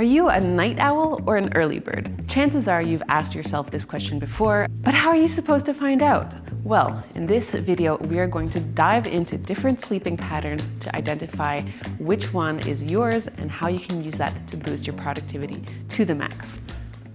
Are you a night owl or an early bird? Chances are you've asked yourself this question before, but how are you supposed to find out? Well, in this video, we are going to dive into different sleeping patterns to identify which one is yours and how you can use that to boost your productivity to the max.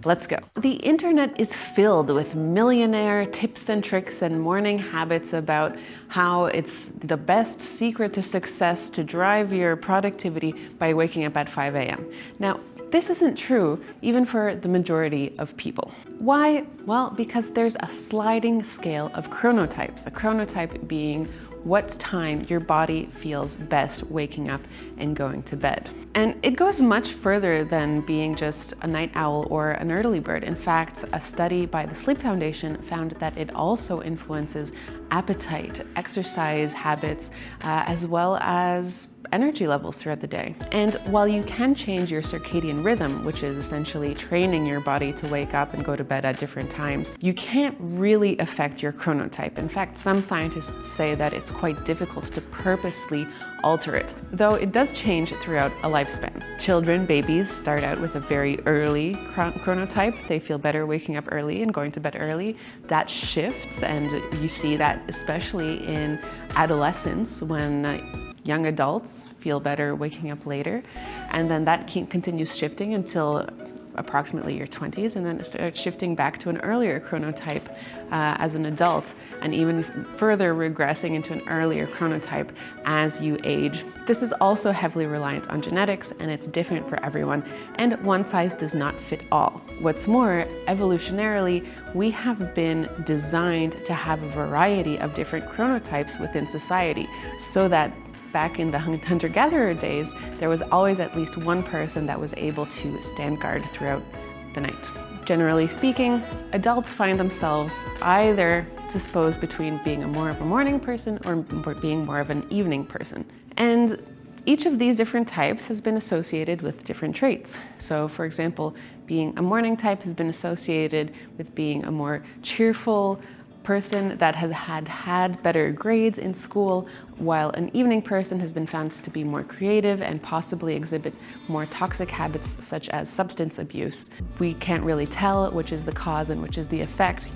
Let's go. The internet is filled with millionaire tips and tricks and morning habits about how it's the best secret to success to drive your productivity by waking up at 5 a.m. Now, this isn't true even for the majority of people. Why? Well, because there's a sliding scale of chronotypes, a chronotype being what time your body feels best waking up and going to bed. And it goes much further than being just a night owl or an early bird. In fact, a study by the Sleep Foundation found that it also influences appetite, exercise habits, as well as energy levels throughout the day. And while you can change your circadian rhythm, which is essentially training your body to wake up and go to bed at different times, you can't really affect your chronotype. In fact, some scientists say that it's quite difficult to purposely alter it, though it does change throughout a lifespan. Children, babies, start out with a very early chronotype. They feel better waking up early and going to bed early. That shifts, and you see that especially in adolescence when young adults feel better waking up later, and then that continues shifting until approximately your 20s, and then it starts shifting back to an earlier chronotype as an adult, and even further regressing into an earlier chronotype as you age. This is also heavily reliant on genetics, and it's different for everyone, and one size does not fit all. What's more, evolutionarily, we have been designed to have a variety of different chronotypes within society, so that back in the hunter-gatherer days, there was always at least one person that was able to stand guard throughout the night. Generally speaking, adults find themselves either disposed between being more of a morning person or being more of an evening person. And each of these different types has been associated with different traits. So for example, being a morning type has been associated with being a more cheerful person that has had better grades in school, while an evening person has been found to be more creative and possibly exhibit more toxic habits such as substance abuse. We can't really tell which is the cause and which is the effect,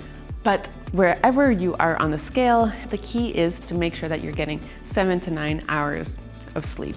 but wherever you are on the scale, the key is to make sure that you're getting 7 to 9 hours of sleep.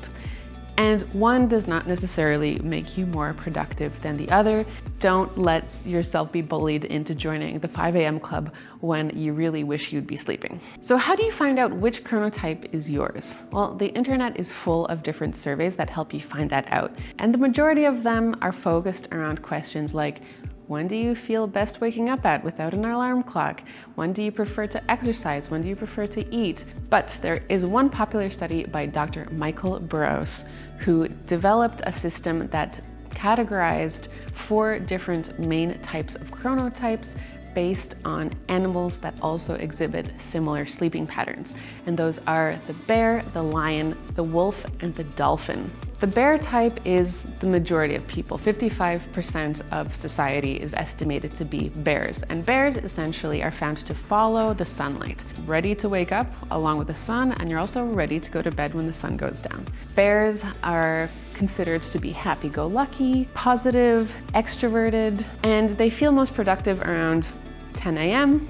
And one does not necessarily make you more productive than the other. Don't let yourself be bullied into joining the 5 a.m. club when you really wish you'd be sleeping. So how do you find out which chronotype is yours? Well, the internet is full of different surveys that help you find that out. And the majority of them are focused around questions like, when do you feel best waking up at without an alarm clock? When do you prefer to exercise? When do you prefer to eat? But there is one popular study by Dr. Michael Burrows, who developed a system that categorized 4 different main types of chronotypes based on animals that also exhibit similar sleeping patterns. And those are the bear, the lion, the wolf, and the dolphin. The bear type is the majority of people. 55% of society is estimated to be bears. And bears essentially are found to follow the sunlight, ready to wake up along with the sun, and you're also ready to go to bed when the sun goes down. Bears are considered to be happy-go-lucky, positive, extroverted, and they feel most productive around 10 a.m.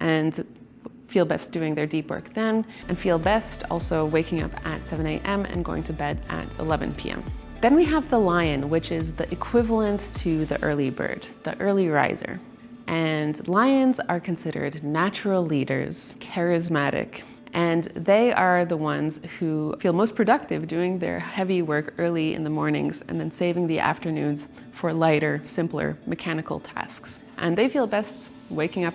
and feel best doing their deep work then, and feel best also waking up at 7 a.m. and going to bed at 11 p.m. Then we have the lion, which is the equivalent to the early bird, the early riser. And lions are considered natural leaders, charismatic, and they are the ones who feel most productive doing their heavy work early in the mornings and then saving the afternoons for lighter, simpler mechanical tasks. And they feel best waking up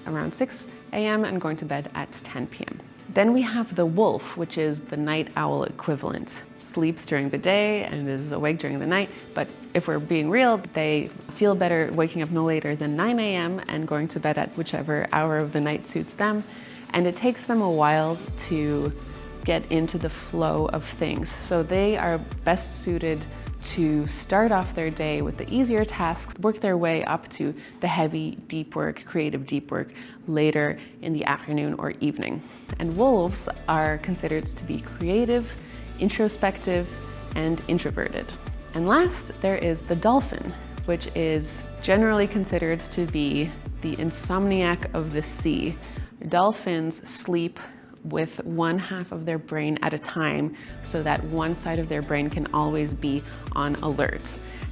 around 6 a.m. and going to bed at 10 p.m. Then we have the wolf, which is the night owl equivalent. Sleeps during the day and is awake during the night, but if we're being real, they feel better waking up no later than 9 a.m. and going to bed at whichever hour of the night suits them. And it takes them a while to get into the flow of things. So they are best suited to start off their day with the easier tasks, work their way up to the heavy, deep work, creative deep work later in the afternoon or evening. And wolves are considered to be creative, introspective, and introverted. And last, there is the dolphin, which is generally considered to be the insomniac of the sea. Dolphins sleep with one half of their brain at a time so that one side of their brain can always be on alert.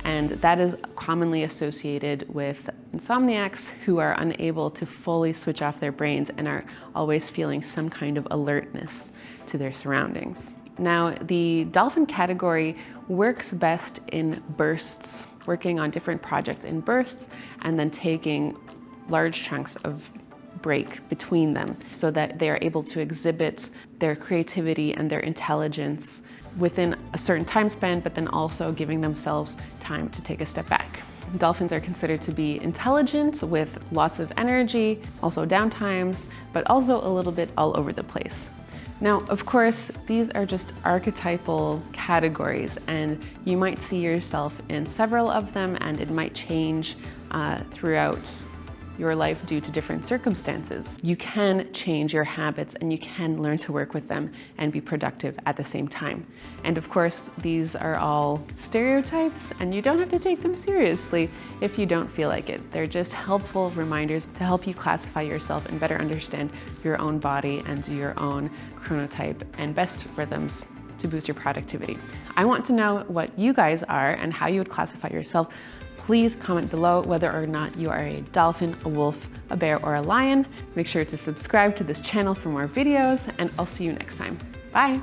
And that is commonly associated with insomniacs who are unable to fully switch off their brains and are always feeling some kind of alertness to their surroundings. Now, the dolphin category works best in bursts, working on different projects in bursts and then taking large chunks of break between them so that they are able to exhibit their creativity and their intelligence within a certain time span, but then also giving themselves time to take a step back. Dolphins are considered to be intelligent with lots of energy, also downtimes, but also a little bit all over the place. Now, of course, these are just archetypal categories, and you might see yourself in several of them, and it might change throughout your life due to different circumstances. You can change your habits and you can learn to work with them and be productive at the same time. And of course, these are all stereotypes and you don't have to take them seriously if you don't feel like it. They're just helpful reminders to help you classify yourself and better understand your own body and your own chronotype and best rhythms to boost your productivity. I want to know what you guys are and how you would classify yourself. Please comment below whether or not you are a dolphin, a wolf, a bear, or a lion. Make sure to subscribe to this channel for more videos, and I'll see you next time. Bye.